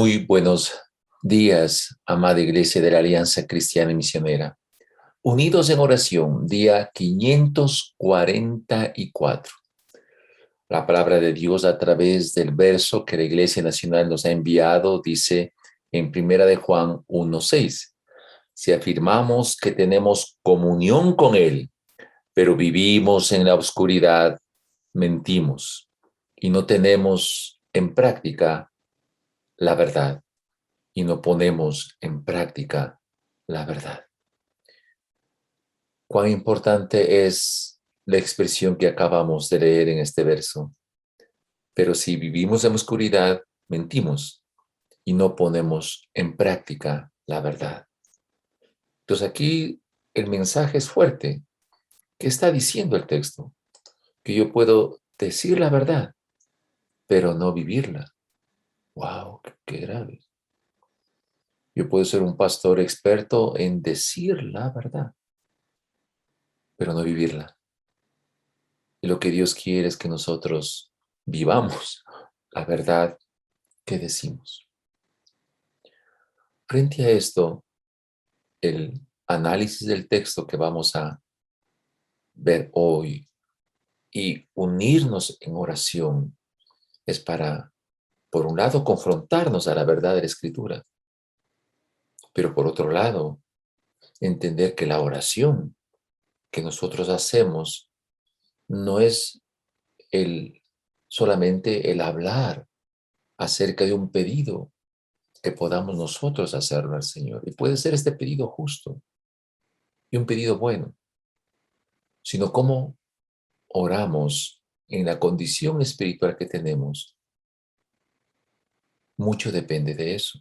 Muy buenos días, amada Iglesia de la Alianza Cristiana y Misionera. Unidos en oración, día 544. La palabra de Dios a través del verso que la Iglesia Nacional nos ha enviado dice en 1 de Juan 1:6. Si afirmamos que tenemos comunión con Él, pero vivimos en la oscuridad, mentimos y no tenemos en práctica la verdad. Y no ponemos en práctica la verdad. Cuán importante es la expresión que acabamos de leer en este verso. Pero si vivimos en oscuridad, mentimos y no ponemos en práctica la verdad. Entonces aquí el mensaje es fuerte. ¿Qué está diciendo el texto? Que yo puedo decir la verdad, pero no vivirla. ¡Wow! ¡Qué grave! Yo puedo ser un pastor experto en decir la verdad, pero no vivirla. Y lo que Dios quiere es que nosotros vivamos la verdad que decimos. Frente a esto, el análisis del texto que vamos a ver hoy y unirnos en oración es para, por un lado, confrontarnos a la verdad de la Escritura, pero por otro lado, entender que la oración que nosotros hacemos no es solamente el hablar acerca de un pedido que podamos nosotros hacerlo al Señor. Y puede ser este pedido justo y un pedido bueno, sino cómo oramos en la condición espiritual que tenemos. Mucho depende de eso.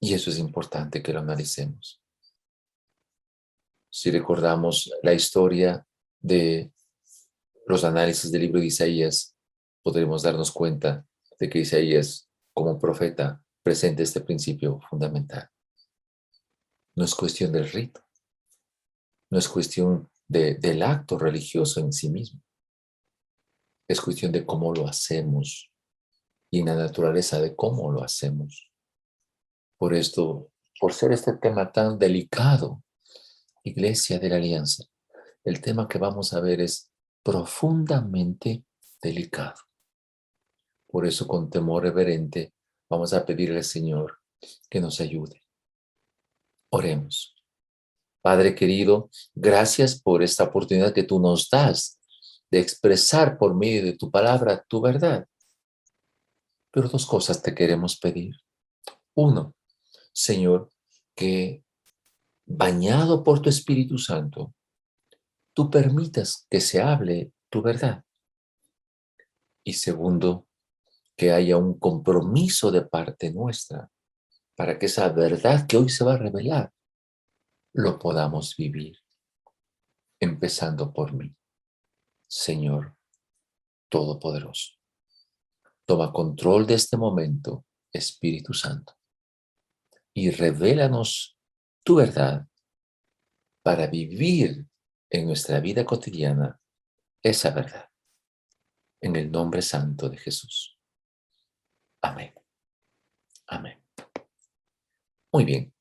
Y eso es importante que lo analicemos. Si recordamos la historia de los análisis del libro de Isaías, podremos darnos cuenta de que Isaías, como profeta, presenta este principio fundamental. No es cuestión del rito, no es cuestión del acto religioso en sí mismo. Es cuestión de cómo lo hacemos y en la naturaleza de cómo lo hacemos. Por esto, por ser este tema tan delicado, Iglesia de la Alianza, el tema que vamos a ver es profundamente delicado. Por eso, con temor reverente, vamos a pedirle al Señor que nos ayude. Oremos. Padre querido, gracias por esta oportunidad que tú nos das de expresar por medio de tu palabra tu verdad. Pero dos cosas te queremos pedir. Uno, Señor, que bañado por tu Espíritu Santo, tú permitas que se hable tu verdad. Y segundo, que haya un compromiso de parte nuestra para que esa verdad que hoy se va a revelar lo podamos vivir, empezando por mí. Señor Todopoderoso, toma control de este momento, Espíritu Santo, y revélanos tu verdad para vivir en nuestra vida cotidiana esa verdad. En el nombre santo de Jesús. Amén. Amén. Muy bien.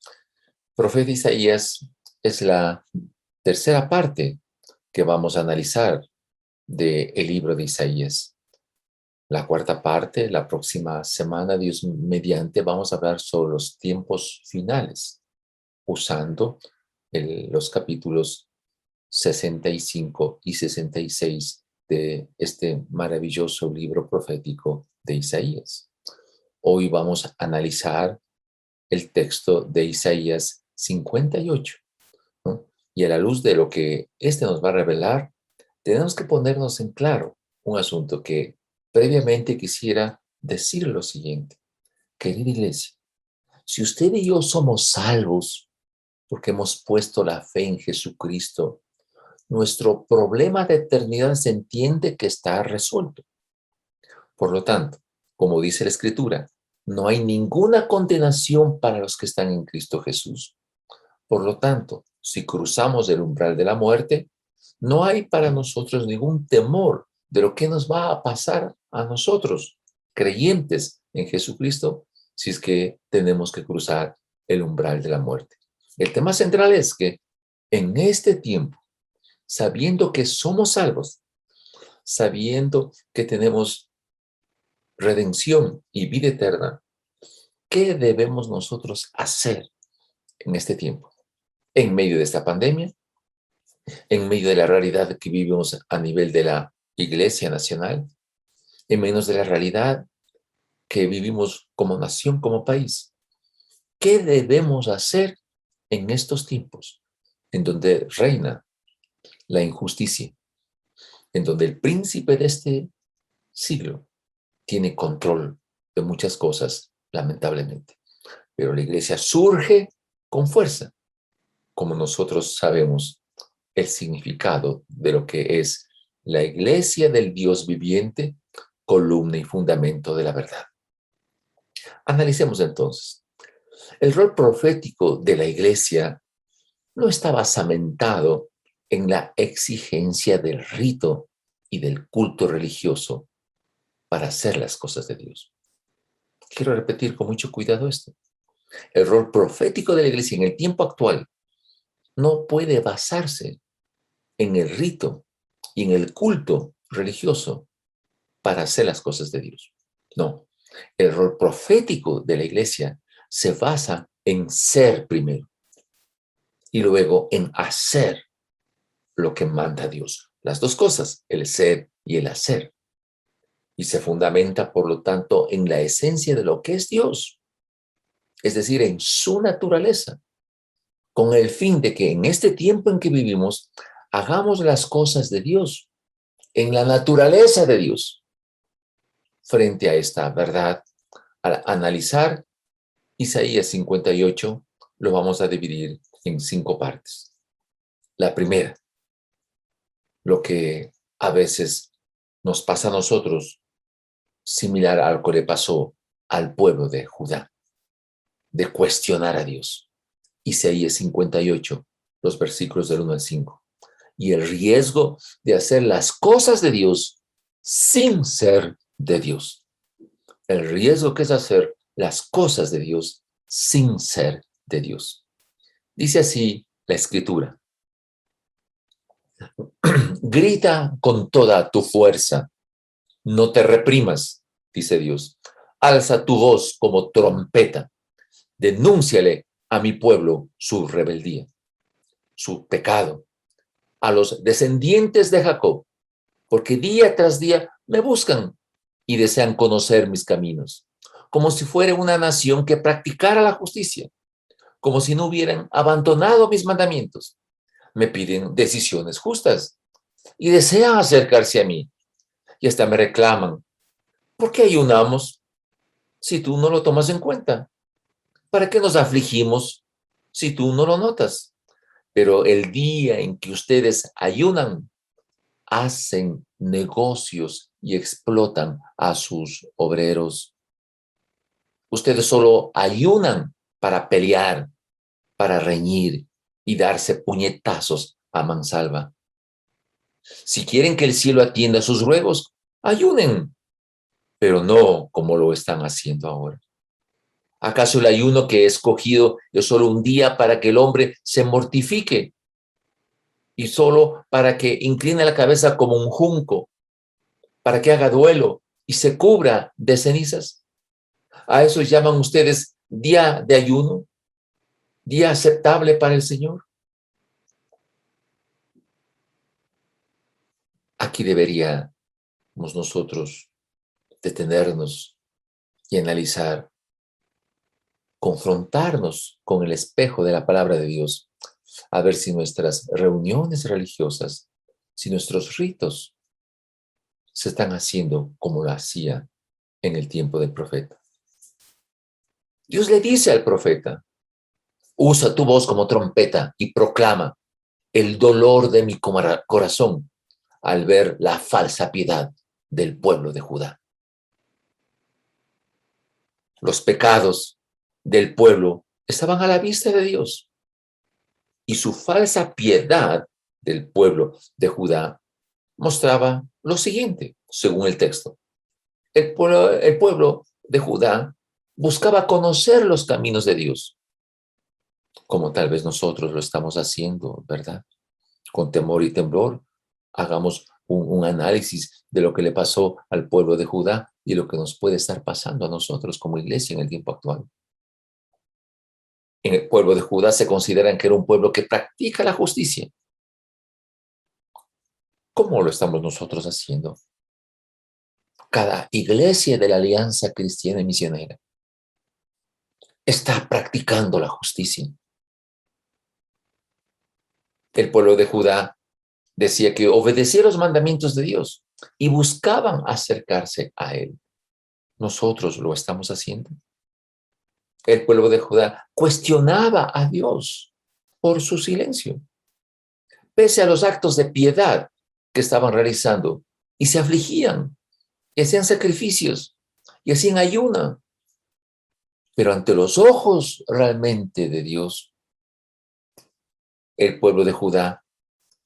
Profeta Isaías es la tercera parte que vamos a analizar del libro de Isaías. La cuarta parte, la próxima semana, Dios mediante, vamos a hablar sobre los tiempos finales, usando los capítulos 65 y 66 de este maravilloso libro profético de Isaías. Hoy vamos a analizar el texto de Isaías 58, ¿no? Y a la luz de lo que este nos va a revelar, tenemos que ponernos en claro un asunto que previamente quisiera decir lo siguiente. Querida iglesia, si usted y yo somos salvos porque hemos puesto la fe en Jesucristo, nuestro problema de eternidad se entiende que está resuelto. Por lo tanto, como dice la Escritura, no hay ninguna condenación para los que están en Cristo Jesús. Por lo tanto, si cruzamos el umbral de la muerte, no hay para nosotros ningún temor de lo que nos va a pasar a nosotros, creyentes en Jesucristo, si es que tenemos que cruzar el umbral de la muerte. El tema central es que en este tiempo, sabiendo que somos salvos, sabiendo que tenemos redención y vida eterna, ¿qué debemos nosotros hacer en este tiempo? En medio de esta pandemia, en medio de la realidad que vivimos a nivel de la Iglesia Nacional, en menos de la realidad que vivimos como nación, como país. ¿Qué debemos hacer en estos tiempos en donde reina la injusticia, en donde el príncipe de este siglo tiene control de muchas cosas, lamentablemente? Pero la iglesia surge con fuerza, como nosotros sabemos el significado de lo que es la iglesia del Dios viviente, columna y fundamento de la verdad. Analicemos entonces. El rol profético de la iglesia no está basamentado en la exigencia del rito y del culto religioso para hacer las cosas de Dios. Quiero repetir con mucho cuidado esto. El rol profético de la iglesia en el tiempo actual no puede basarse en el rito y en el culto religioso para hacer las cosas de Dios. No, el rol profético de la iglesia se basa en ser primero y luego en hacer lo que manda Dios. Las dos cosas, el ser y el hacer. Y se fundamenta, por lo tanto, en la esencia de lo que es Dios, es decir, en su naturaleza, con el fin de que en este tiempo en que vivimos, hagamos las cosas de Dios, en la naturaleza de Dios. Frente a esta verdad, al analizar Isaías 58, lo vamos a dividir en 5 partes. La primera, lo que a veces nos pasa a nosotros, similar a lo que le pasó al pueblo de Judá, de cuestionar a Dios. Isaías 58, los versículos del 1 al 5. Y el riesgo de hacer las cosas de Dios sin ser de Dios. El riesgo que es hacer las cosas de Dios sin ser de Dios. Dice así la Escritura. Grita con toda tu fuerza. No te reprimas, dice Dios. Alza tu voz como trompeta. Denúnciale a mi pueblo su rebeldía, su pecado, a los descendientes de Jacob, porque día tras día me buscan y desean conocer mis caminos, como si fuera una nación que practicara la justicia, como si no hubieran abandonado mis mandamientos. Me piden decisiones justas y desean acercarse a mí y hasta me reclaman. ¿Por qué ayunamos si tú no lo tomas en cuenta? ¿Para qué nos afligimos si tú no lo notas? Pero el día en que ustedes ayunan, hacen negocios y explotan a sus obreros. Ustedes solo ayunan para pelear, para reñir y darse puñetazos a mansalva. Si quieren que el cielo atienda sus ruegos, ayunen, pero no como lo están haciendo ahora. ¿Acaso el ayuno que he escogido es solo un día para que el hombre se mortifique y solo para que incline la cabeza como un junco, para que haga duelo y se cubra de cenizas? ¿A eso llaman ustedes día de ayuno? ¿Día aceptable para el Señor? Aquí deberíamos nosotros detenernos y analizar, confrontarnos con el espejo de la palabra de Dios, a ver si nuestras reuniones religiosas, si nuestros ritos se están haciendo como lo hacía en el tiempo del profeta. Dios le dice al profeta, usa tu voz como trompeta y proclama el dolor de mi corazón al ver la falsa piedad del pueblo de Judá. Los pecados del pueblo estaban a la vista de Dios y su falsa piedad del pueblo de Judá mostraba lo siguiente, según el texto. El pueblo de Judá Buscaba conocer los caminos de Dios, como tal vez nosotros lo estamos haciendo, ¿verdad? Con temor y temblor, hagamos un análisis de lo que le pasó al pueblo de Judá y lo que nos puede estar pasando a nosotros como iglesia en el tiempo actual. En el pueblo de Judá se consideran que era un pueblo que practica la justicia. ¿Cómo lo estamos nosotros haciendo? Cada iglesia de la Alianza Cristiana y Misionera está practicando la justicia. El pueblo de Judá decía que obedecía los mandamientos de Dios y buscaban acercarse a Él. Nosotros lo estamos haciendo. El pueblo de Judá cuestionaba a Dios por su silencio, pese a los actos de piedad que estaban realizando, y se afligían, y hacían sacrificios, y hacían ayuno. Pero ante los ojos realmente de Dios, el pueblo de Judá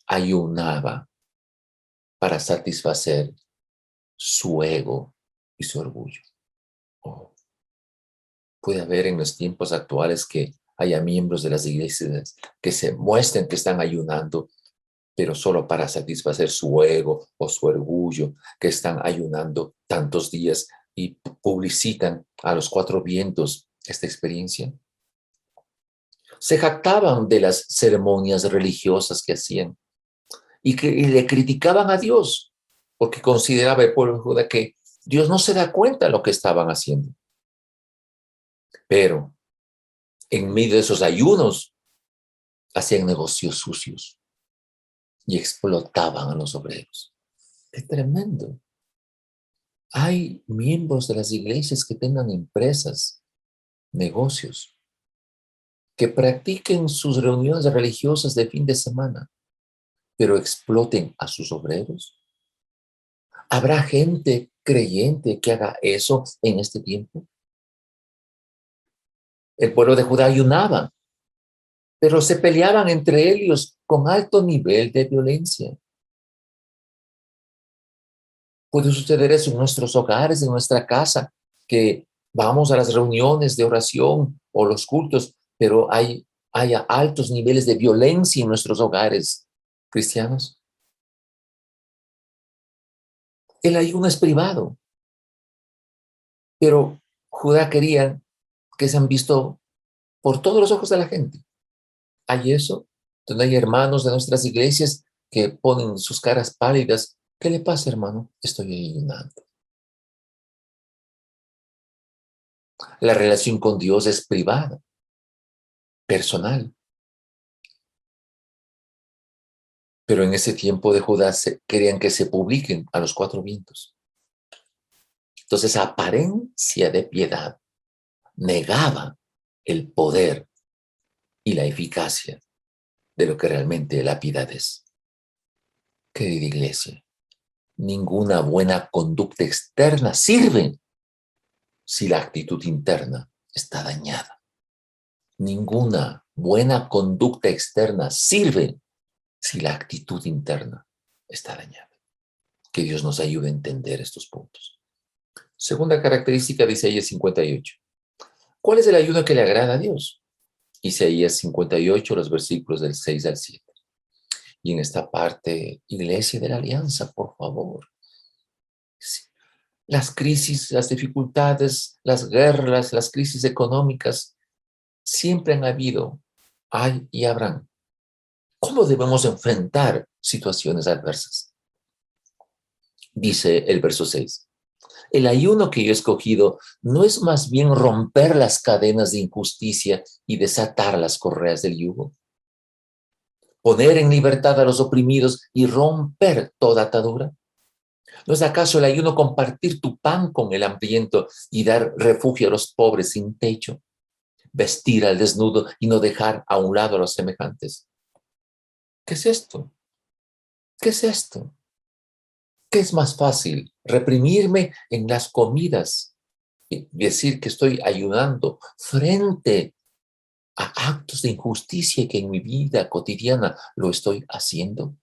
ayunaba para satisfacer su ego y su orgullo. Oh, puede haber en los tiempos actuales que haya miembros de las iglesias que se muestren que están ayunando, pero solo para satisfacer su ego o su orgullo, que están ayunando tantos días y publicitan a los cuatro vientos esta experiencia. Se jactaban de las ceremonias religiosas que hacían y le criticaban a Dios, porque consideraba el pueblo de Judá que Dios no se da cuenta de lo que estaban haciendo. Pero en medio de esos ayunos, hacían negocios sucios y explotaban a los obreros. ¡Qué tremendo! Hay miembros de las iglesias que tengan empresas, negocios, que practiquen sus reuniones religiosas de fin de semana, pero exploten a sus obreros. ¿Habrá gente creyente que haga eso en este tiempo? El pueblo de Judá ayunaba, pero se peleaban entre ellos con alto nivel de violencia. Puede suceder eso en nuestros hogares, en nuestra casa, que vamos a las reuniones de oración o los cultos, pero haya altos niveles de violencia en nuestros hogares cristianos. El ayuno es privado, pero Judá quería que sean visto por todos los ojos de la gente. Hay eso, donde hay hermanos de nuestras iglesias que ponen sus caras pálidas. ¿Qué le pasa, hermano? Estoy ayunando. La relación con Dios es privada, personal. Pero en ese tiempo de Judá querían que se publiquen a los cuatro vientos. Entonces, apariencia de piedad negaba el poder y la eficacia de lo que realmente la piedad es. Querida iglesia, ninguna buena conducta externa sirve si la actitud interna está dañada. Ninguna buena conducta externa sirve si la actitud interna está dañada. Que Dios nos ayude a entender estos puntos. Segunda característica de Isaías 58. ¿Cuál es el ayuno que le agrada a Dios? Isaías 58, los versículos del 6 al 7. Y en esta parte, Iglesia de la Alianza, por favor. Las crisis, las dificultades, las guerras, las crisis económicas, siempre han habido, hay y habrán. ¿Cómo debemos enfrentar situaciones adversas? Dice el verso 6. El ayuno que yo he escogido no es más bien romper las cadenas de injusticia y desatar las correas del yugo. Poner en libertad a los oprimidos y romper toda atadura. ¿No es acaso el ayuno compartir tu pan con el hambriento y dar refugio a los pobres sin techo? Vestir al desnudo y no dejar a un lado a los semejantes. ¿Qué es esto? ¿Qué es esto? ¿Qué es más fácil? ¿Reprimirme en las comidas y decir que estoy ayunando frente a actos de injusticia que en mi vida cotidiana lo estoy haciendo?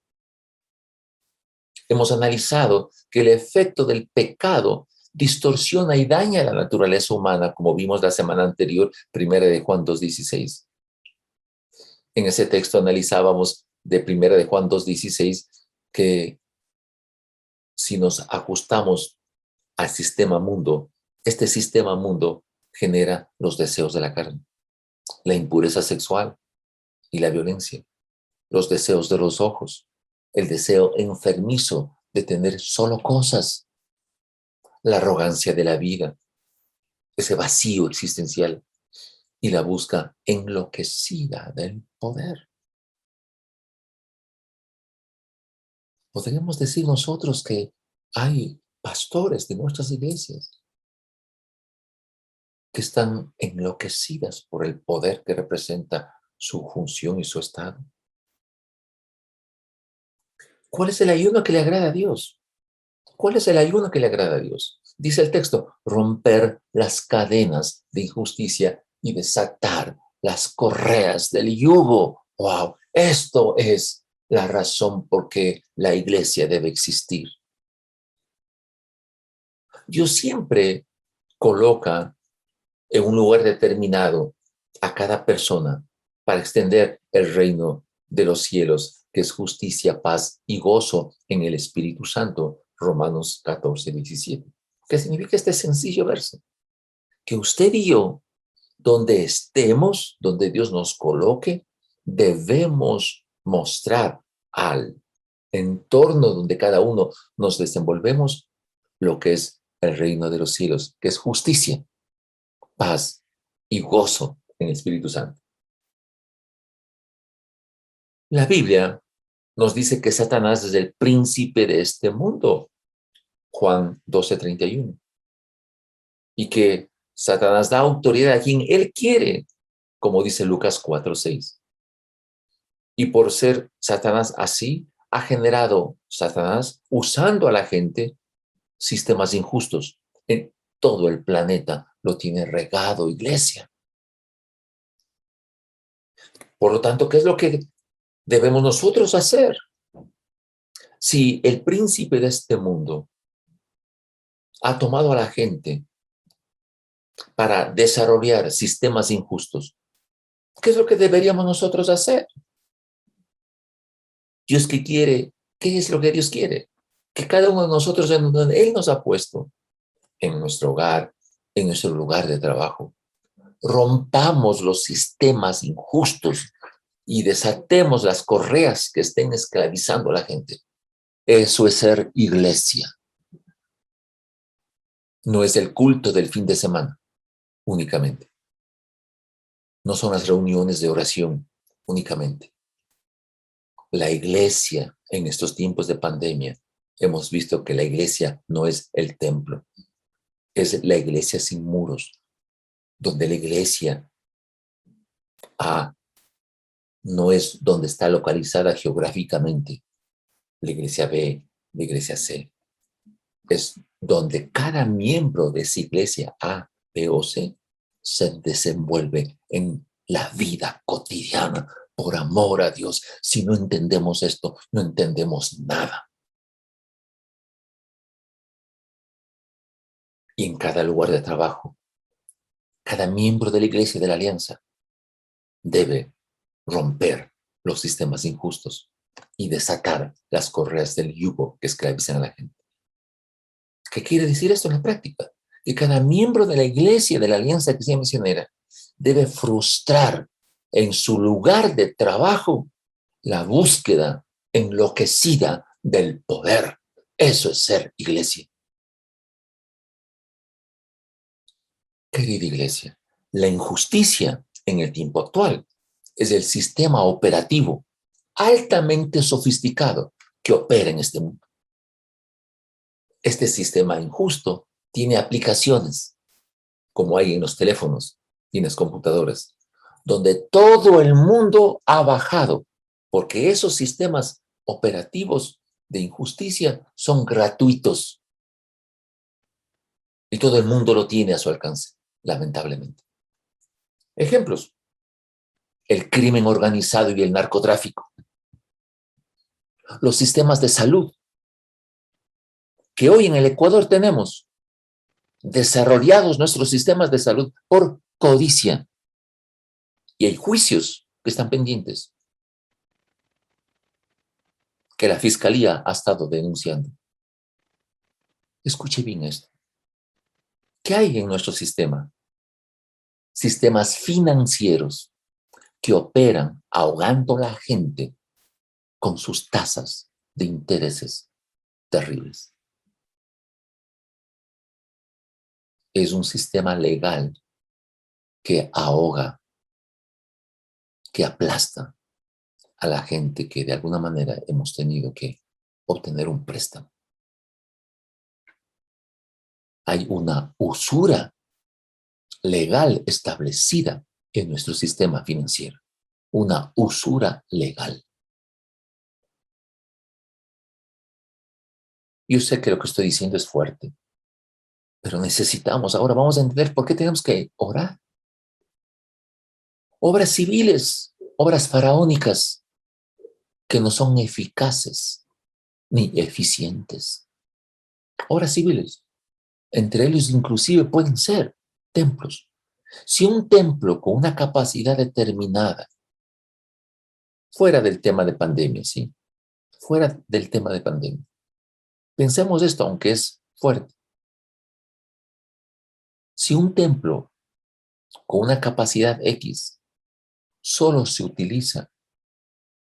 Hemos analizado que el efecto del pecado distorsiona y daña la naturaleza humana, como vimos la semana anterior, 1 Juan 2:16. En ese texto analizábamos de 1 Juan 2:16 que si nos ajustamos al sistema mundo, este sistema mundo genera los deseos de la carne, la impureza sexual y la violencia, los deseos de los ojos, el deseo enfermizo de tener solo cosas, la arrogancia de la vida, ese vacío existencial y la busca enloquecida del poder. Podríamos decir nosotros que hay pastores de nuestras iglesias que están enloquecidas por el poder que representa su función y su estado. ¿Cuál es el ayuno que le agrada a Dios? ¿Cuál es el ayuno que le agrada a Dios? Dice el texto, romper las cadenas de injusticia y desatar las correas del yugo. ¡Wow! Esto es la razón por qué la iglesia debe existir. Dios siempre coloca en un lugar determinado a cada persona para extender el reino de los cielos, que es justicia, paz y gozo en el Espíritu Santo. Romanos 14:17. ¿Qué significa este sencillo verso? Que usted y yo, donde estemos, donde Dios nos coloque, debemos mostrar al entorno donde cada uno nos desenvolvemos lo que es el reino de los cielos, que es justicia, paz y gozo en el Espíritu Santo. La Biblia nos dice que Satanás es el príncipe de este mundo, Juan 12:31, y que Satanás da autoridad a quien él quiere, como dice Lucas 4:6. Y por ser Satanás así, ha generado Satanás, usando a la gente, sistemas injustos. En todo el planeta lo tiene regado, iglesia. Por lo tanto, ¿qué es lo que debemos nosotros hacer? Si el príncipe de este mundo ha tomado a la gente para desarrollar sistemas injustos, ¿qué es lo que deberíamos nosotros hacer? Dios que quiere, ¿qué es lo que Dios quiere? Que cada uno de nosotros, en donde Él nos ha puesto, en nuestro hogar, en nuestro lugar de trabajo, rompamos los sistemas injustos y desatemos las correas que estén esclavizando a la gente. Eso es ser iglesia. No es el culto del fin de semana únicamente. No son las reuniones de oración únicamente. La iglesia en estos tiempos de pandemia, hemos visto que la iglesia no es el templo, es la iglesia sin muros, donde la iglesia no es donde está localizada geográficamente. La iglesia B, la iglesia C, es donde cada miembro de esa iglesia A, B o C se desenvuelve en la vida cotidiana por amor a Dios. Si no entendemos esto, no entendemos nada. Y en cada lugar de trabajo, cada miembro de la iglesia de la alianza debe romper los sistemas injustos y desatar las correas del yugo que esclavizan a la gente. ¿Qué quiere decir esto en la práctica? Que cada miembro de la iglesia de la Alianza Cristiana Misionera debe frustrar en su lugar de trabajo la búsqueda enloquecida del poder. Eso es ser iglesia. Querida iglesia, la injusticia en el tiempo actual es el sistema operativo altamente sofisticado que opera en este mundo. Este sistema injusto tiene aplicaciones, como hay en los teléfonos y en las computadoras, donde todo el mundo ha bajado, porque esos sistemas operativos de injusticia son gratuitos. Y todo el mundo lo tiene a su alcance, lamentablemente. Ejemplos: el crimen organizado y el narcotráfico, los sistemas de salud, que hoy en el Ecuador tenemos desarrollados nuestros sistemas de salud por codicia. Y hay juicios que están pendientes, que la Fiscalía ha estado denunciando. Escuche bien esto. ¿Qué hay en nuestro sistema? Sistemas financieros que operan ahogando a la gente con sus tasas de intereses terribles. Es un sistema legal que ahoga, que aplasta a la gente que de alguna manera hemos tenido que obtener un préstamo. Hay una usura legal establecida en nuestro sistema financiero. Una usura legal. Yo sé que lo que estoy diciendo es fuerte, pero necesitamos, ahora vamos a entender por qué tenemos que orar. Obras civiles, obras faraónicas que no son eficaces ni eficientes. Obras civiles, entre ellos inclusive pueden ser templos. Si un templo con una capacidad determinada, fuera del tema de pandemia, ¿sí? Fuera del tema de pandemia. Pensemos esto, aunque es fuerte. Si un templo con una capacidad X solo se utiliza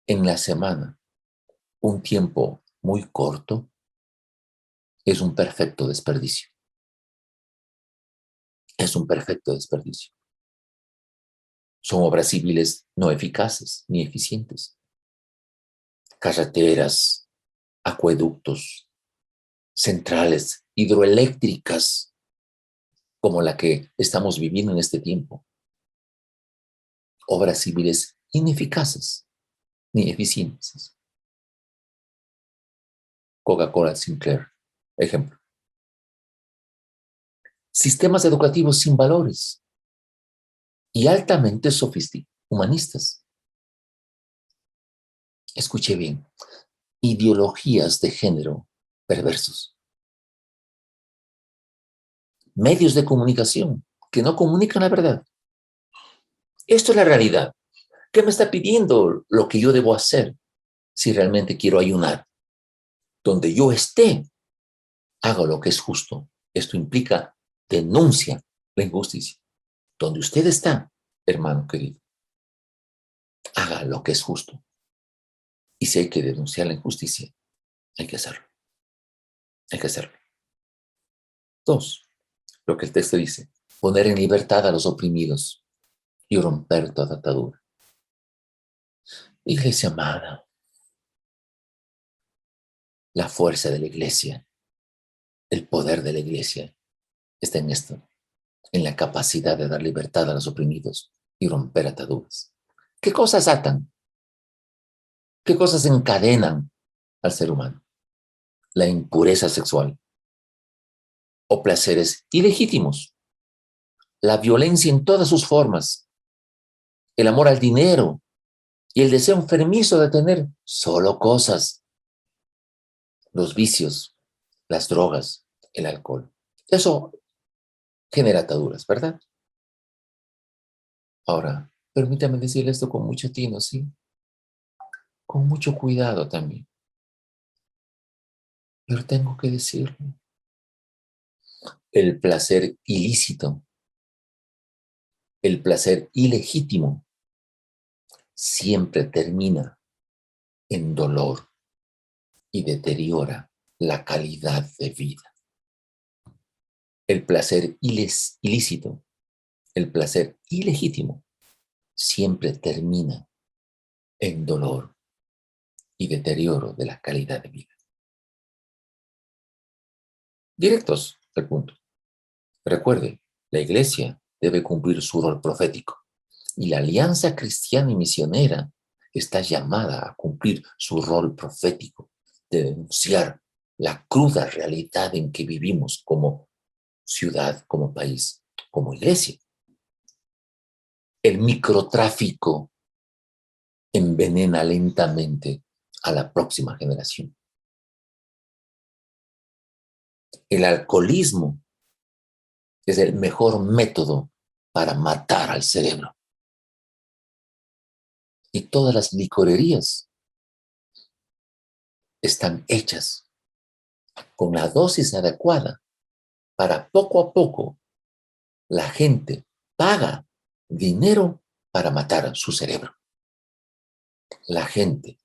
en la semana un tiempo muy corto, es un perfecto desperdicio. Es un perfecto desperdicio. Son obras civiles no eficaces ni eficientes. Carreteras, acueductos, centrales hidroeléctricas, como la que estamos viviendo en este tiempo. Obras civiles ineficaces ni eficientes. Coca-Cola, Sinclair, ejemplo. Sistemas educativos sin valores y altamente humanistas. Escuche bien, ideologías de género perversos. Medios de comunicación que no comunican la verdad. Esto es la realidad. ¿Qué me está pidiendo lo que yo debo hacer si realmente quiero ayunar? Donde yo esté, haga lo que es justo. Esto implica denuncia la injusticia. Donde usted está, hermano querido, haga lo que es justo. Y si hay que denunciar la injusticia, hay que hacerlo. Hay que hacerlo. 2, lo que el texto dice, poner en libertad a los oprimidos y romper toda atadura. Iglesia amada, la fuerza de la iglesia, el poder de la iglesia está en esto, en la capacidad de dar libertad a los oprimidos y romper ataduras. ¿Qué cosas atan? ¿Qué cosas encadenan al ser humano? La impureza sexual o placeres ilegítimos, la violencia en todas sus formas, el amor al dinero y el deseo enfermizo de tener solo cosas, los vicios, las drogas, el alcohol. Eso genera ataduras, ¿verdad? Ahora, permítame decirle esto con mucho tino, ¿sí? Con mucho cuidado también. Pero tengo que decirlo. El placer ilícito, el placer ilegítimo, siempre termina en dolor y deteriora la calidad de vida. El placer ilícito, el placer ilegítimo, siempre termina en dolor y deterioro de la calidad de vida. Directos al punto. Recuerde, la iglesia debe cumplir su rol profético y la alianza cristiana y misionera está llamada a cumplir su rol profético de denunciar la cruda realidad en que vivimos como ciudad, como país, como iglesia. El microtráfico envenena lentamente a la próxima generación. El alcoholismo es el mejor método para matar al cerebro. Y todas las licorerías están hechas con la dosis adecuada para poco a poco la gente paga dinero para matar su cerebro. La gente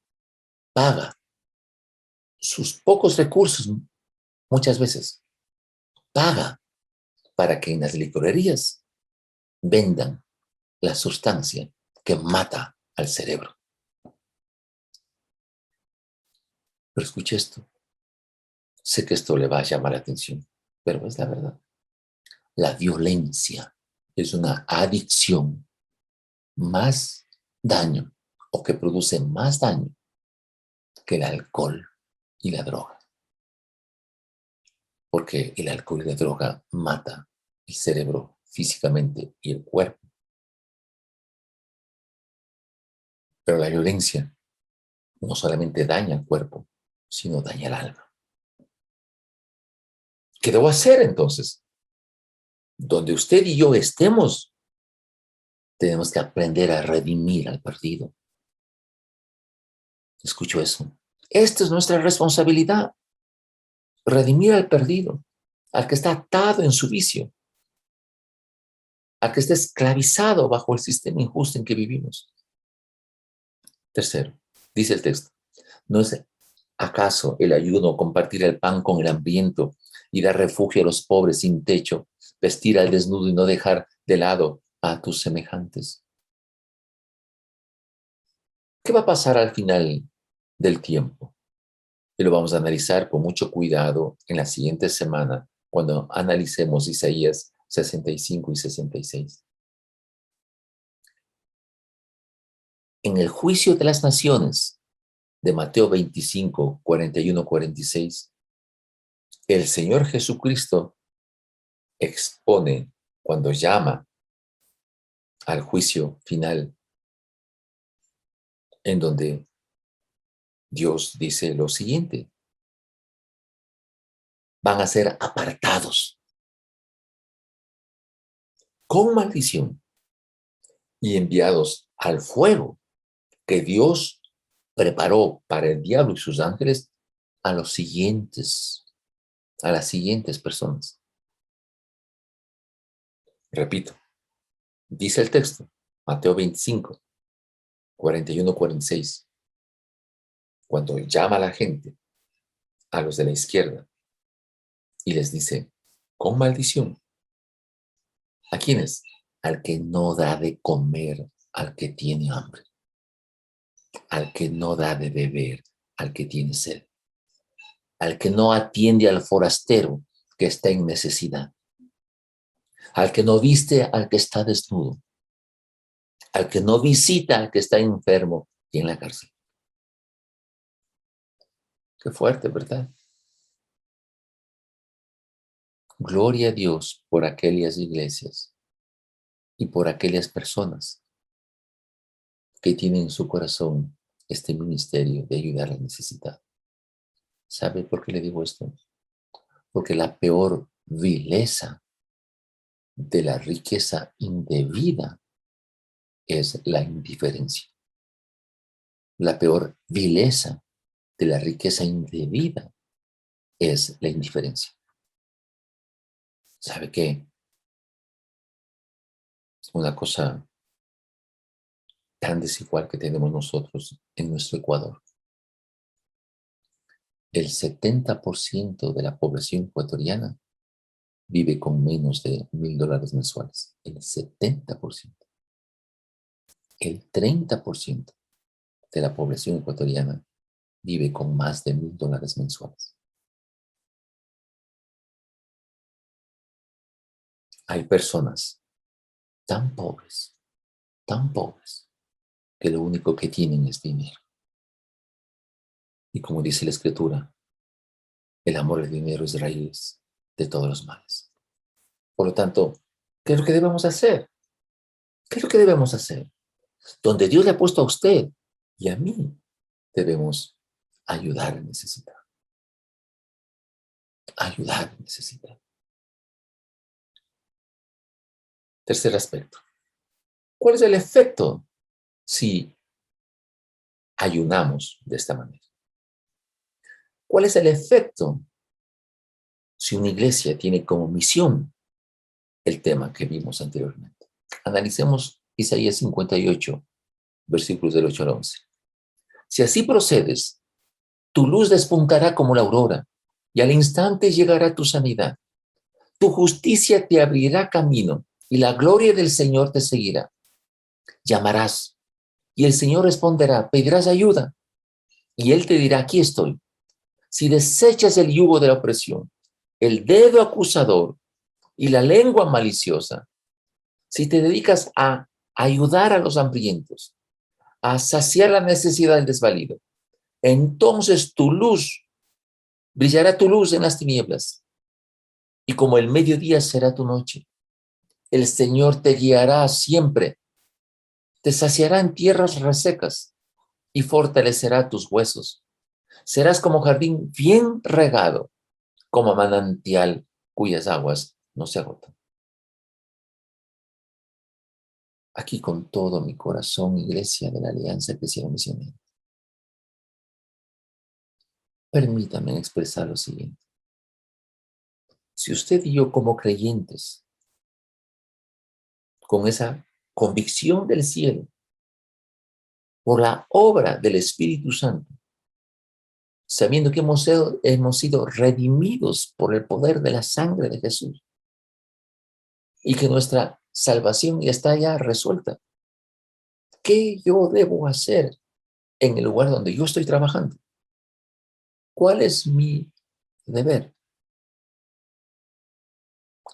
paga sus pocos recursos, muchas veces, paga para que en las licorerías vendan la sustancia que mata al cerebro. Pero escuche esto. Sé que esto le va a llamar la atención, pero es la verdad. La violencia es una adicción más daño o que produce más daño que el alcohol y la droga. Porque el alcohol y la droga mata el cerebro físicamente y el cuerpo. Pero la violencia no solamente daña el cuerpo, sino daña el alma. ¿Qué debo hacer entonces? Donde usted y yo estemos, tenemos que aprender a redimir al perdido. Escucho eso. Esta es nuestra responsabilidad. Redimir al perdido, al que está atado en su vicio, al que está esclavizado bajo el sistema injusto en que vivimos. Tercero, dice el texto, ¿no es acaso el ayuno compartir el pan con el hambriento y dar refugio a los pobres sin techo, vestir al desnudo y no dejar de lado a tus semejantes? ¿Qué va a pasar al final del tiempo? Y lo vamos a analizar con mucho cuidado en la siguiente semana, cuando analicemos Isaías 65 y 66. En el juicio de las naciones, de Mateo 25, 41, 46, el Señor Jesucristo expone cuando llama al juicio final, en donde Dios dice lo siguiente: van a ser apartados con maldición y enviados al fuego que Dios preparó para el diablo y sus ángeles a las siguientes personas. Repito, dice el texto, Mateo 25, 41, 46, cuando llama a la gente, a los de la izquierda, y les dice, con maldición, ¿a quiénes? Al que no da de comer al que tiene hambre, al que no da de beber al que tiene sed, al que no atiende al forastero que está en necesidad, al que no viste al que está desnudo, al que no visita al que está enfermo y en la cárcel. Qué fuerte, ¿verdad? Gloria a Dios por aquellas iglesias y por aquellas personas que tienen en su corazón este ministerio de ayudar al necesitado. ¿Sabe por qué le digo esto? Porque la peor vileza de la riqueza indebida es la indiferencia. La peor vileza de la riqueza indebida es la indiferencia. ¿Sabe qué? Una cosa tan desigual que tenemos nosotros en nuestro Ecuador. El 70% de la población ecuatoriana vive con menos de $1,000 mensuales. El 70%. El 30% de la población ecuatoriana vive con más de $1,000 mensuales. Hay personas tan pobres, que lo único que tienen es dinero. Y como dice la Escritura, el amor al dinero es raíz de todos los males. Por lo tanto, ¿qué es lo que debemos hacer? ¿Qué es lo que debemos hacer? Donde Dios le ha puesto a usted y a mí, debemos ayudar al necesitado. Ayudar al necesitado. Tercer aspecto. ¿Cuál es el efecto si ayunamos de esta manera? ¿Cuál es el efecto si una iglesia tiene como misión el tema que vimos anteriormente? Analicemos Isaías 58, versículos del 8 al 11. Si así procedes, tu luz despuntará como la aurora, y al instante llegará tu sanidad. Tu justicia te abrirá camino, y la gloria del Señor te seguirá. Llamarás, y el Señor responderá, pedirás ayuda, y Él te dirá, aquí estoy. Si desechas el yugo de la opresión, el dedo acusador y la lengua maliciosa, si te dedicas a ayudar a los hambrientos, a saciar la necesidad del desvalido, entonces brillará tu luz en las tinieblas, y como el mediodía será tu noche. El Señor te guiará siempre, te saciará en tierras resecas y fortalecerá tus huesos. Serás como jardín bien regado, como manantial cuyas aguas no se agotan. Aquí con todo mi corazón, Iglesia de la Alianza Cristiana Misionera, permítame expresar lo siguiente. Si usted y yo como creyentes, con esa convicción del cielo, por la obra del Espíritu Santo, sabiendo que hemos sido redimidos por el poder de la sangre de Jesús y que nuestra salvación ya está ya resuelta, ¿qué yo debo hacer en el lugar donde yo estoy trabajando? ¿Cuál es mi deber?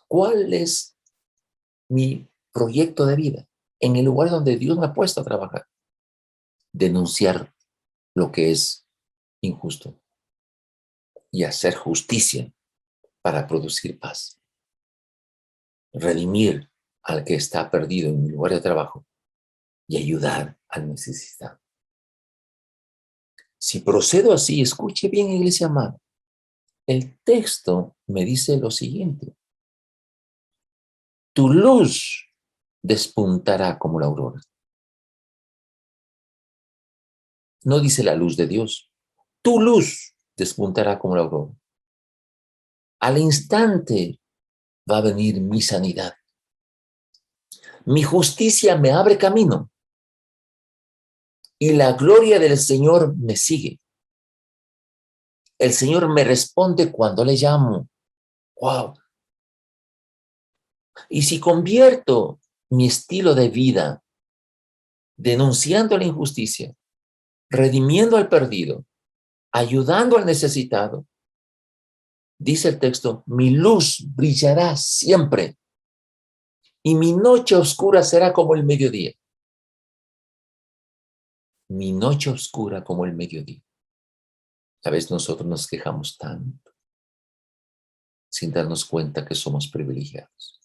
¿Cuál es mi proyecto de vida en el lugar donde Dios me ha puesto a trabajar? Denunciar lo que es injusto y hacer justicia para producir paz. Redimir al que está perdido en mi lugar de trabajo y ayudar al necesitado. Si procedo así, escuche bien, iglesia amada, el texto me dice lo siguiente: tu luz despuntará como la aurora. No dice la luz de Dios. Tu luz despuntará como la aurora. Al instante va a venir mi sanidad. Mi justicia me abre camino y la gloria del Señor me sigue. El Señor me responde cuando le llamo. ¡Wow! Y si convierto mi estilo de vida denunciando la injusticia, redimiendo al perdido, ayudando al necesitado, dice el texto, mi luz brillará siempre y mi noche oscura será como el mediodía. Mi noche oscura como el mediodía. A veces nosotros nos quejamos tanto sin darnos cuenta que somos privilegiados.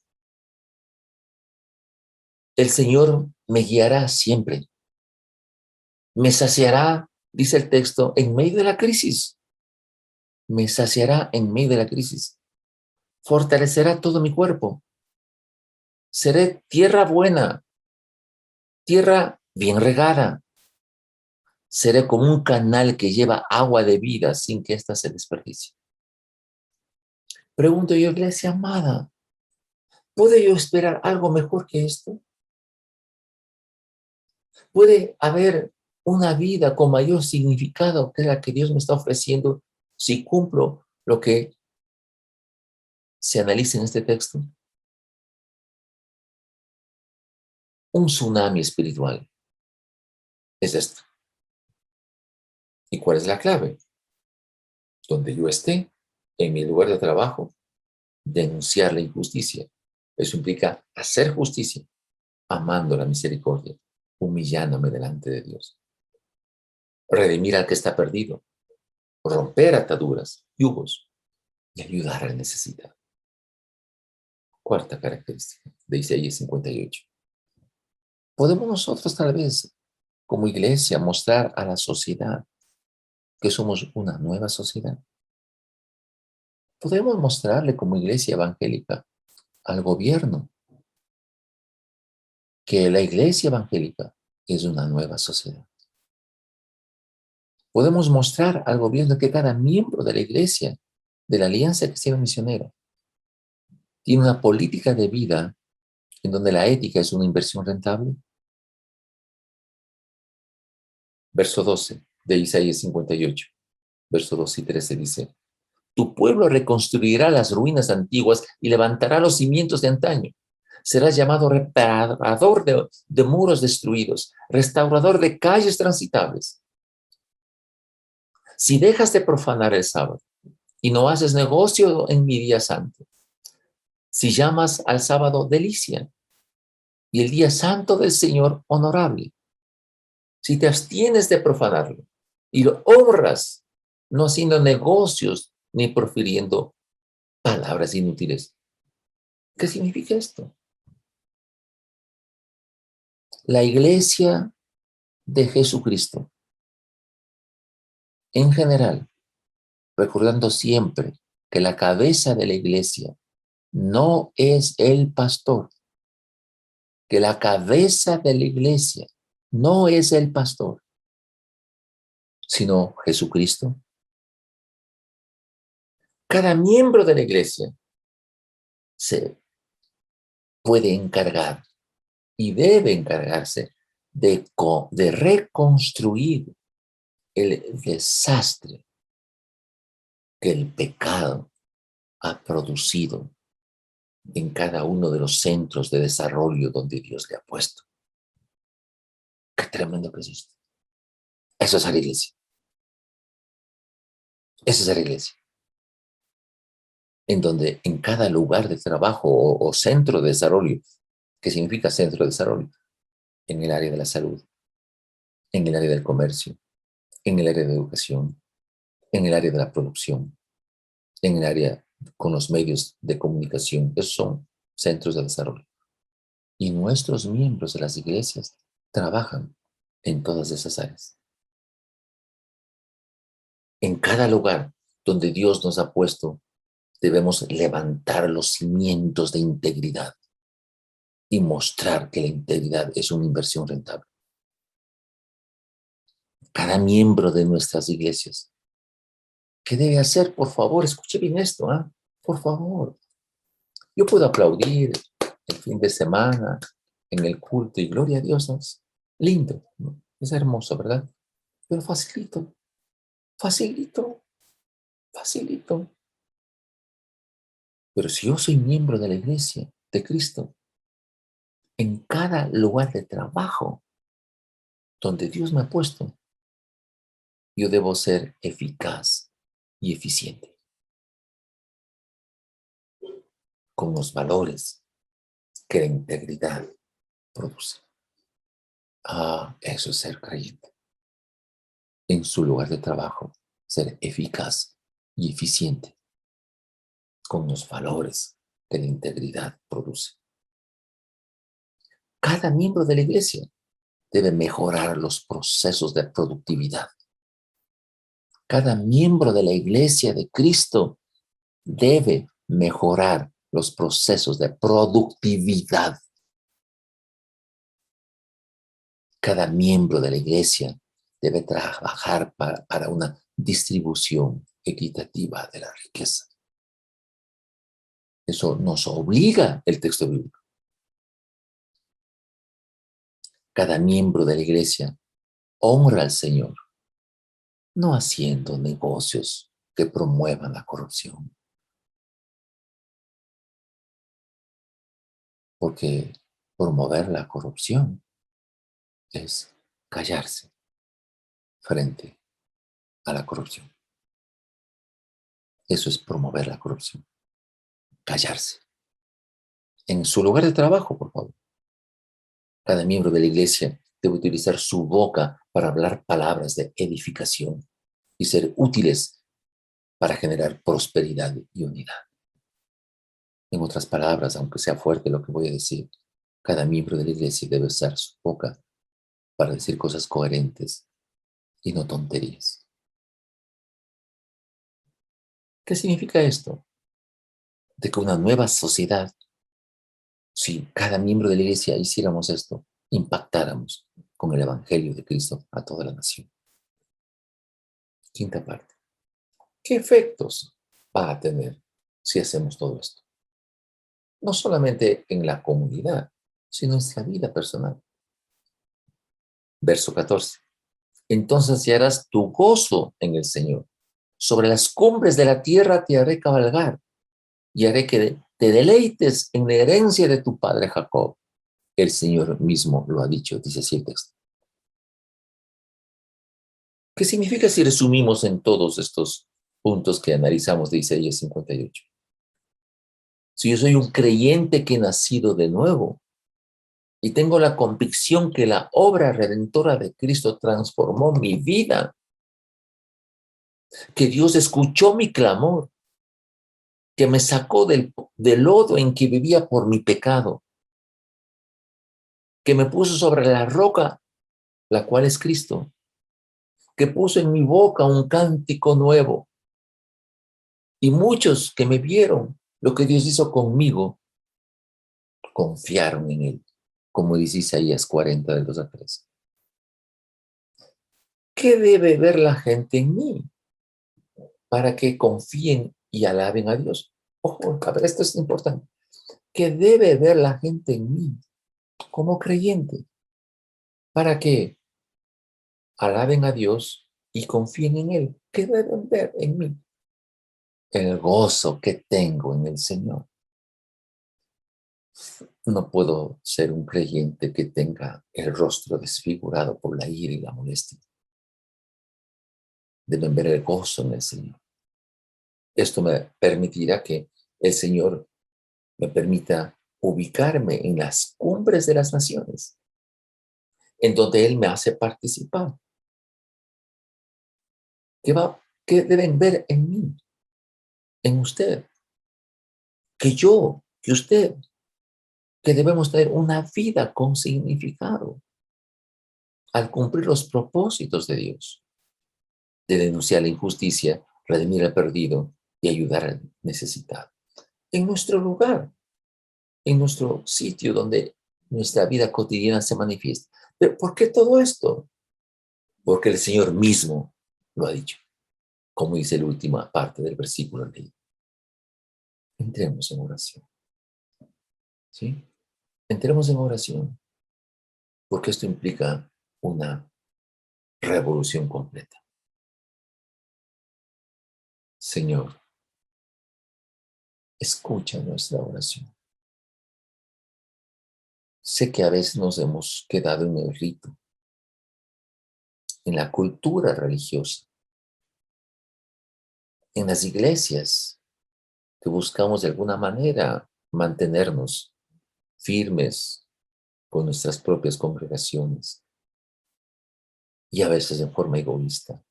El Señor me guiará siempre. Me saciará, dice el texto, en medio de la crisis. Me saciará en medio de la crisis. Fortalecerá todo mi cuerpo. Seré tierra buena, tierra bien regada. Seré como un canal que lleva agua de vida sin que ésta se desperdicie. Pregunto yo, iglesia amada, ¿puede yo esperar algo mejor que esto? ¿Puede haber una vida con mayor significado que la que Dios me está ofreciendo si cumplo lo que se analiza en este texto? Un tsunami espiritual es esto. ¿Y cuál es la clave? Donde yo esté, en mi lugar de trabajo, denunciar la injusticia. Eso implica hacer justicia, amando la misericordia, humillándome delante de Dios. Redimir al que está perdido, romper ataduras, yugos y ayudar al necesitado. Cuarta característica de Isaías 58. Podemos nosotros tal vez como iglesia mostrar a la sociedad que somos una nueva sociedad. Podemos mostrarle como iglesia evangélica al gobierno que la iglesia evangélica es una nueva sociedad. Podemos mostrar al gobierno que cada miembro de la iglesia, de la Alianza Cristiana Misionera, tiene una política de vida en donde la ética es una inversión rentable. Verso 12 de Isaías 58, verso 12 y 13 dice: tu pueblo reconstruirá las ruinas antiguas y levantará los cimientos de antaño. Serás llamado reparador de muros destruidos, restaurador de calles transitables. Si dejas de profanar el sábado y no haces negocio en mi día santo, si llamas al sábado delicia y el día santo del Señor honorable, si te abstienes de profanarlo y lo honras, no haciendo negocios ni profiriendo palabras inútiles. ¿Qué significa esto? La iglesia de Jesucristo, en general, recordando siempre que la cabeza de la iglesia no es el pastor, que la cabeza de la iglesia no es el pastor, sino Jesucristo. Cada miembro de la iglesia se puede encargar y debe encargarse de reconstruir el desastre que el pecado ha producido en cada uno de los centros de desarrollo donde Dios le ha puesto. Qué tremendo que es esto. Eso es la iglesia. Esa es la iglesia. En donde en cada lugar de trabajo o centro de desarrollo, ¿qué significa centro de desarrollo? En el área de la salud, en el área del comercio, en el área de educación, en el área de la producción, en el área con los medios de comunicación. Esos son centros de desarrollo. Y nuestros miembros de las iglesias trabajan en todas esas áreas. En cada lugar donde Dios nos ha puesto, debemos levantar los cimientos de integridad y mostrar que la integridad es una inversión rentable. Cada miembro de nuestras iglesias, ¿qué debe hacer? Por favor, escuche bien esto, ¿eh? Por favor. Yo puedo aplaudir el fin de semana en el culto y gloria a Dios, ¿no? Es lindo, ¿no? Es hermoso, ¿verdad? Pero facilito, facilito, facilito. Pero si yo soy miembro de la iglesia de Cristo, en cada lugar de trabajo donde Dios me ha puesto, yo debo ser eficaz y eficiente con los valores que la integridad produce. Eso es ser creyente. En su lugar de trabajo, ser eficaz y eficiente con los valores que la integridad produce. Cada miembro de la iglesia debe mejorar los procesos de productividad. Cada miembro de la iglesia de Cristo debe mejorar los procesos de productividad. Cada miembro de la iglesia debe trabajar para una distribución equitativa de la riqueza. Eso nos obliga el texto bíblico. Cada miembro de la iglesia honra al Señor, no haciendo negocios que promuevan la corrupción. Porque promover la corrupción es callarse frente a la corrupción. Eso es promover la corrupción. Callarse. En su lugar de trabajo, por favor. Cada miembro de la iglesia debe utilizar su boca para hablar palabras de edificación y ser útiles para generar prosperidad y unidad. En otras palabras, aunque sea fuerte lo que voy a decir, cada miembro de la iglesia debe usar su boca para decir cosas coherentes y no tonterías. ¿Qué significa esto? De que una nueva sociedad Si cada miembro de la iglesia hiciéramos esto, impactáramos con el Evangelio de Cristo a toda la nación. Quinta parte. ¿Qué efectos va a tener si hacemos todo esto? No solamente en la comunidad, sino en nuestra vida personal. Verso 14. Entonces hallarás tu gozo en el Señor. Sobre las cumbres de la tierra te haré cabalgar y haré que te deleites en la herencia de tu padre Jacob. El Señor mismo lo ha dicho, dice así el texto. ¿Qué significa si resumimos en todos estos puntos que analizamos de Isaías 58? Si yo soy un creyente que he nacido de nuevo y tengo la convicción que la obra redentora de Cristo transformó mi vida, que Dios escuchó mi clamor, que me sacó del lodo en que vivía por mi pecado, que me puso sobre la roca, la cual es Cristo, que puso en mi boca un cántico nuevo. Y muchos que me vieron lo que Dios hizo conmigo, confiaron en Él, como dice Isaías 40, del 2 al 3. ¿Qué debe ver la gente en mí para que confíen y alaben a Dios? Ojo, esto es importante. ¿Qué debe ver la gente en mí como creyente para que alaben a Dios y confíen en Él? ¿Qué deben ver en mí? El gozo que tengo en el Señor. No puedo ser un creyente que tenga el rostro desfigurado por la ira y la molestia. Deben ver el gozo en el Señor. Esto me permitirá que el Señor me permita ubicarme en las cumbres de las naciones, en donde Él me hace participar. ¿Qué deben ver en mí, en usted? Que usted, que debemos tener una vida con significado al cumplir los propósitos de Dios, de denunciar la injusticia, redimir al perdido y ayudar al necesitado. En nuestro lugar, en nuestro sitio donde nuestra vida cotidiana se manifiesta. ¿Pero por qué todo esto? Porque el Señor mismo lo ha dicho, como dice la última parte del versículo leído. Entremos en oración. ¿Sí? Entremos en oración, porque esto implica una revolución completa. Señor, escucha nuestra oración. Sé que a veces nos hemos quedado en el rito, en la cultura religiosa, en las iglesias, que buscamos de alguna manera mantenernos firmes con nuestras propias congregaciones y a veces en forma egoísta.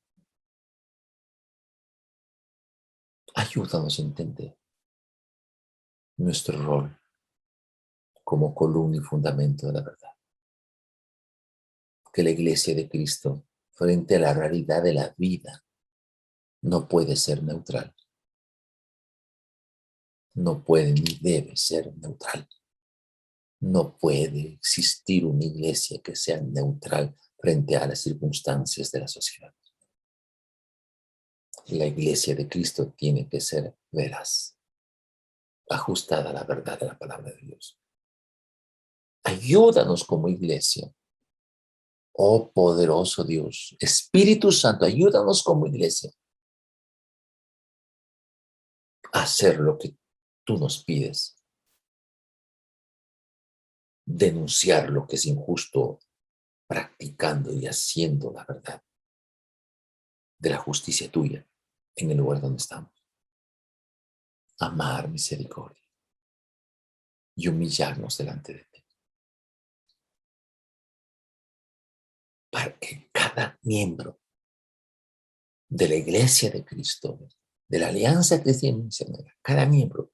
Ayúdanos a entender nuestro rol como columna y fundamento de la verdad. Que la iglesia de Cristo, frente a la realidad de la vida, no puede ser neutral. No puede ni debe ser neutral. No puede existir una iglesia que sea neutral frente a las circunstancias de la sociedad. La iglesia de Cristo tiene que ser veraz, ajustada a la verdad de la palabra de Dios. Ayúdanos como iglesia. Oh poderoso Dios, Espíritu Santo, ayúdanos como iglesia a hacer lo que tú nos pides. Denunciar lo que es injusto, practicando y haciendo la verdad de la justicia tuya en el lugar donde estamos. Amar misericordia y humillarnos delante de ti. Para que cada miembro de la iglesia de Cristo, de la alianza cristiana misionera, cada miembro,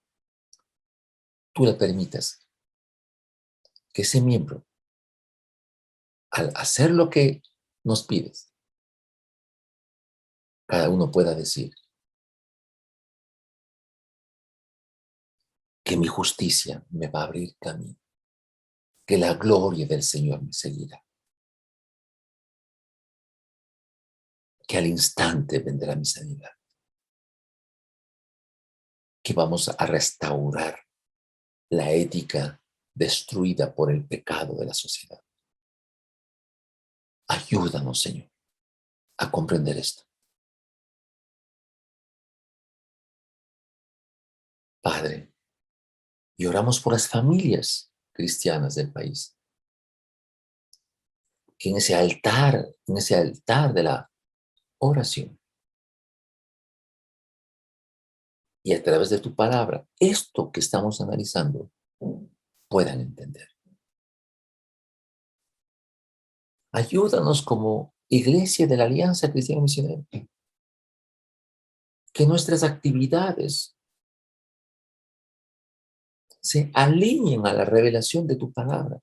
tú le permitas que ese miembro, al hacer lo que nos pides, cada uno pueda decir que mi justicia me va a abrir camino. que la gloria del Señor me seguirá, que al instante vendrá mi sanidad, que vamos a restaurar la ética destruida por el pecado de la sociedad. Ayúdanos, Señor, a comprender esto. Padre, y oramos por las familias cristianas del país, que en ese altar de la oración y a través de tu palabra, esto que estamos analizando, puedan entender. Ayúdanos como Iglesia de la Alianza Cristiana Misionera, que nuestras actividades se alineen a la revelación de tu palabra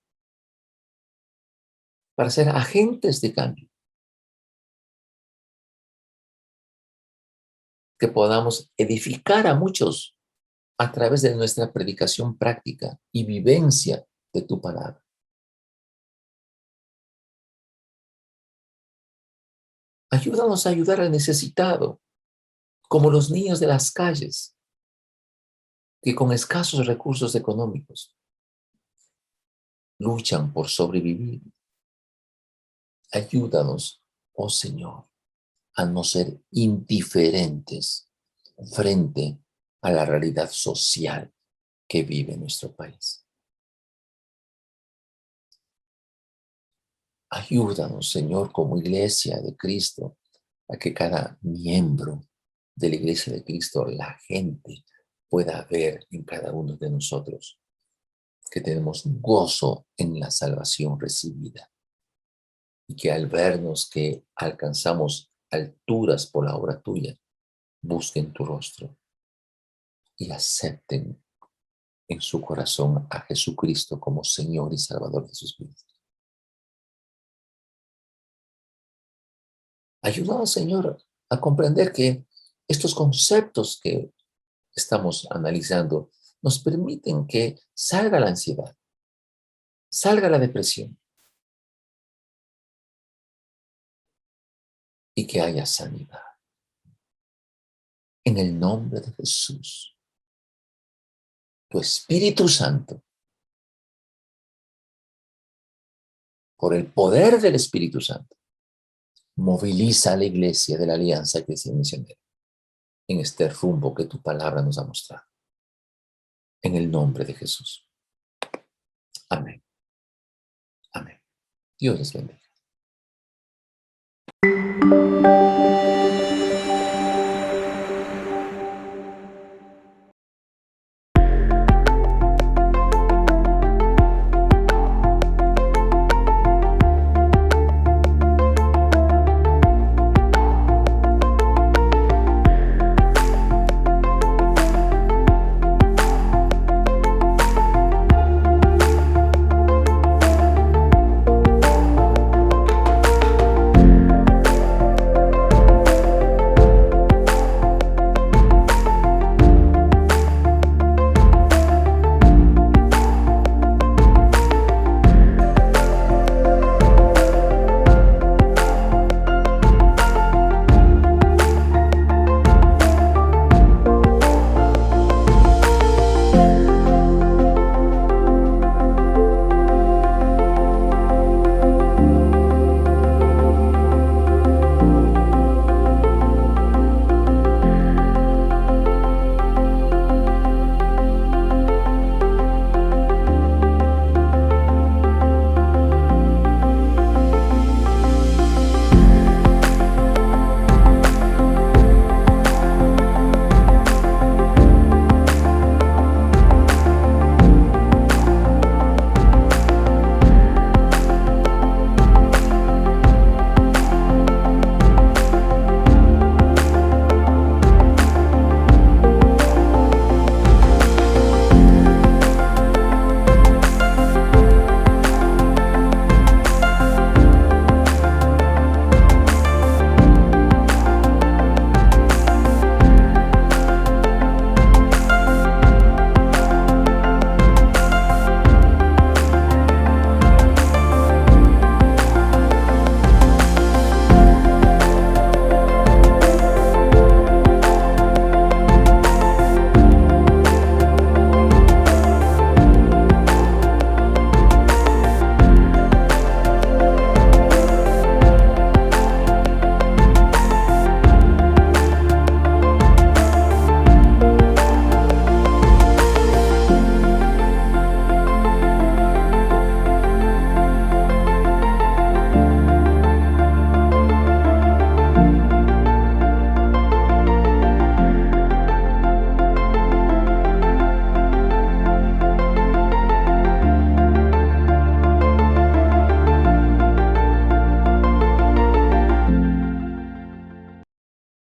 para ser agentes de cambio, que podamos edificar a muchos a través de nuestra predicación práctica y vivencia de tu palabra. Ayúdanos a ayudar al necesitado, como los niños de las calles, que con escasos recursos económicos luchan por sobrevivir. Ayúdanos, oh Señor, a no ser indiferentes frente a la realidad social que vive nuestro país. Ayúdanos, Señor, como iglesia de Cristo, a que cada miembro de la iglesia de Cristo, la gente, pueda ver en cada uno de nosotros que tenemos gozo en la salvación recibida y que al vernos que alcanzamos alturas por la obra tuya, busquen tu rostro y acepten en su corazón a Jesucristo como Señor y Salvador de sus vidas. Ayúdanos, Señor, a comprender que estos conceptos que estamos analizando nos permiten que salga la ansiedad, salga la depresión y que haya sanidad. En el nombre de Jesús, tu Espíritu Santo, por el poder del Espíritu Santo, moviliza a la iglesia de la Alianza Cristiana Misionera en este rumbo que tu palabra nos ha mostrado. En el nombre de Jesús. Amén. Amén. Dios les bendiga.